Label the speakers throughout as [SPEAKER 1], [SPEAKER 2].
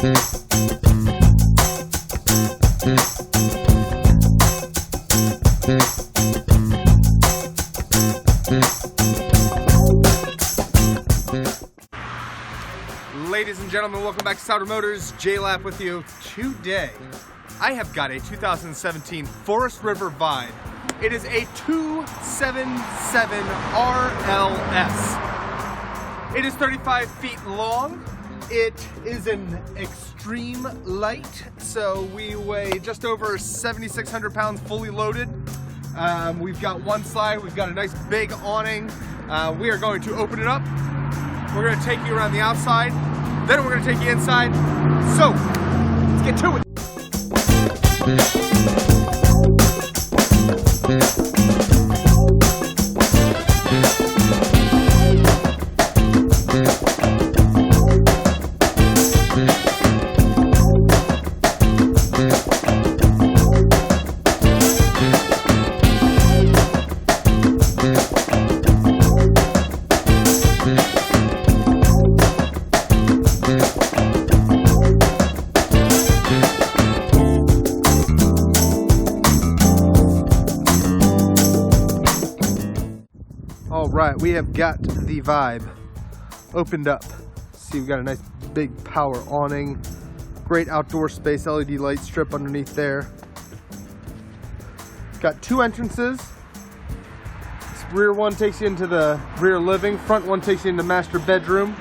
[SPEAKER 1] Ladies and gentlemen, welcome back to Souter Motors. J-Lap with you. Today, I have got a 2017 Forest River Vibe. It is a 277 RLS. It is 35 feet long. It is an extreme light, so we weigh just over 7,600 pounds fully loaded. We've got one slide, we've got a nice big awning. We are going to open it up. We're going to take you around the outside. Then we're going to take you inside. So, let's get to it. Alright, we have got the Vibe opened up. See, we've got a nice big power awning, great outdoor space, LED light strip underneath there. Got two entrances. This rear one takes you into the rear living, front one takes you into master bedroom.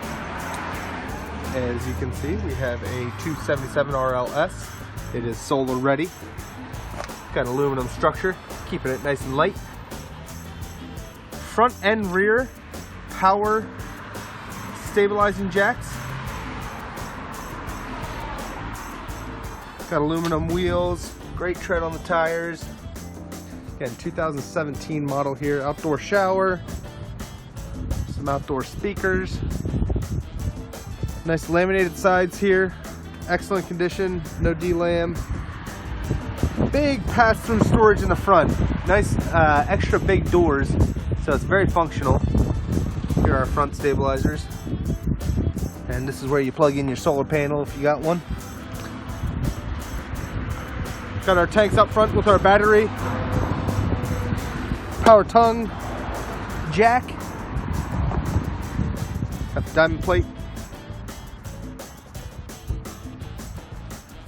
[SPEAKER 1] As you can see, we have a 277 RLS. It is solar ready. Got an aluminum structure, keeping it nice and light. Front and rear power stabilizing jacks. Got aluminum wheels, great tread on the tires. Again, 2017 model here. Outdoor shower, some outdoor speakers. Nice laminated sides here, excellent condition, no D-lam. Big pass-through storage in the front. Nice extra big doors. So it's very functional. Here are our front stabilizers. And this is where you plug in your solar panel if you got one. Got our tanks up front with our battery. Power tongue. Jack. Got the diamond plate.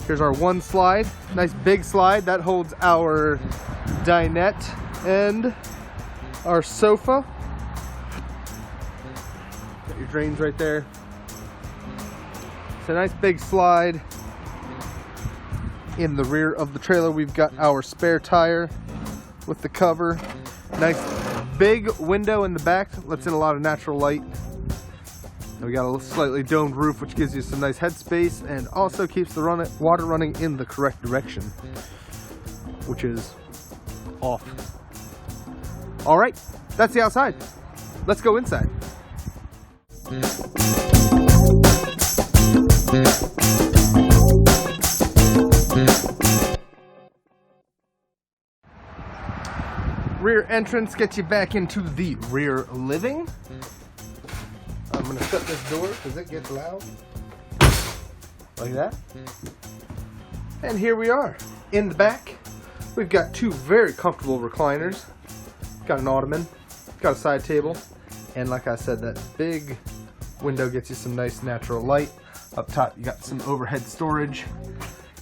[SPEAKER 1] Here's our one slide. Nice big slide. That holds our dinette and our sofa. Got your drains right there. It's a nice big slide. In the rear of the trailer, we've got our spare tire with the cover. Nice big window in the back, lets in a lot of natural light. And we got a slightly domed roof, which gives you some nice headspace and also keeps the water running in the correct direction, which is off. All right, that's the outside. Let's go inside. Rear entrance gets you back into the rear living. I'm gonna shut this door because it gets loud. Like that. And here we are. In the back, we've got two very comfortable recliners. Got an ottoman, got a side table, and like I said, that big window gets you some nice natural light. Up top, you got some overhead storage.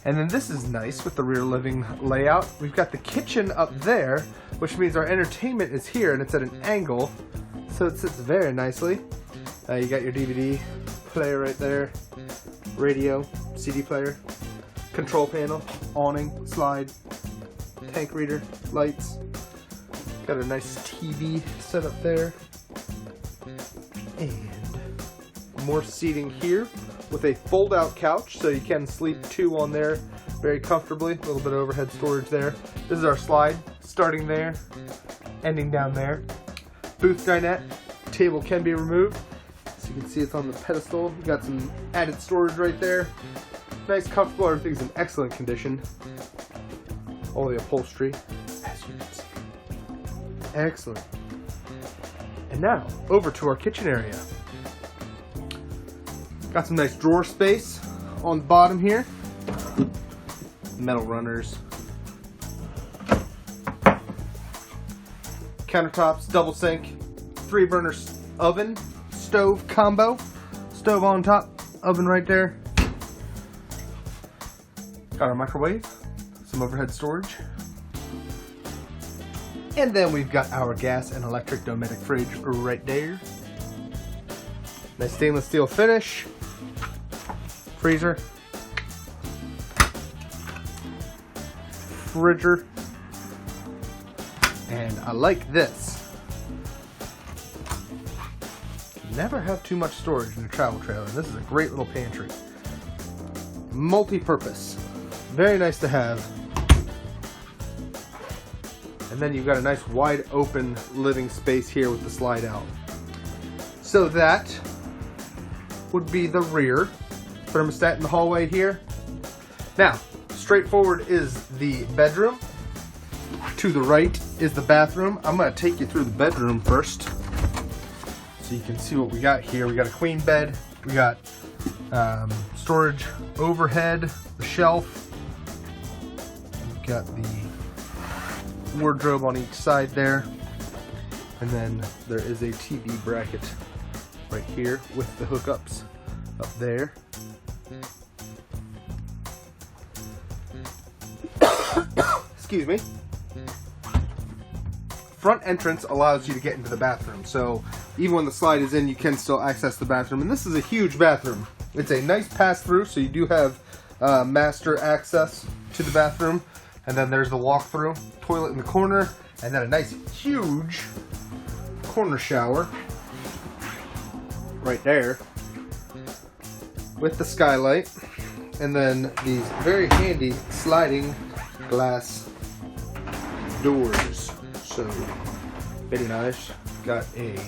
[SPEAKER 1] And then this is nice with the rear living layout. We've got the kitchen up there, which means our entertainment is here and it's at an angle, so it sits very nicely. You got your DVD player right there, radio, CD player, control panel, awning, slide, tank reader, lights. Got a nice TV set up there. And more seating here with a fold-out couch, so you can sleep two on there very comfortably. A little bit of overhead storage there. This is our slide, starting there, ending down there. Booth dinette, table can be removed. So you can see it's on the pedestal. You got some added storage right there. Nice, comfortable, everything's in excellent condition. All the upholstery, as you can see. Excellent. And now, over to our kitchen area. Got some nice drawer space, on the bottom here. Metal runners. Countertops, double sink, 3-burner oven, stove combo. Stove on top, oven right there. Got our microwave, some overhead storage. And then we've got our gas and electric Dometic fridge right there. Nice stainless steel finish. Freezer. Fridger. And I like this. Never have too much storage in a travel trailer. This is a great little pantry. Multi-purpose. Very nice to have. And then you've got a nice wide open living space here with the slide out. So that would be the rear. Thermostat in the hallway here. Now, straightforward is the bedroom. To the right is the bathroom. I'm going to take you through the bedroom first, so you can see what we got here. We got a queen bed. We got storage overhead, the shelf. We've got the wardrobe on each side there. And then there is a TV bracket right here with the hookups up there. Excuse me. Front entrance allows you to get into the bathroom, so even when the slide is in, you can still access the bathroom. And this is a huge bathroom. It's a nice pass-through, so you do have master access to the bathroom. And then there's the walk-through, toilet in the corner, and then a nice huge corner shower right there with the skylight, and then these very handy sliding glass doors. So very nice. Got a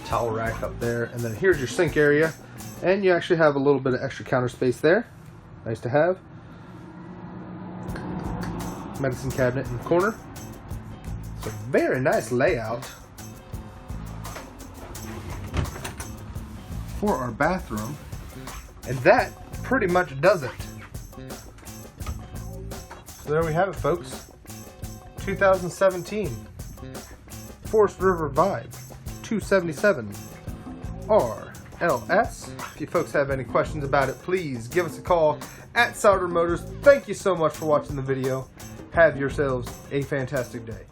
[SPEAKER 1] towel rack up there, and then here's your sink area, and you actually have a little bit of extra counter space there. Nice to have. Medicine cabinet in the corner. So very nice layout for our bathroom, and that pretty much does it. So there we have it, folks. 2017 Forest River Vibe 277 RLS. If you folks have any questions about it, please give us a call at Sauter Motors. Thank you so much for watching the video. Have yourselves a fantastic day.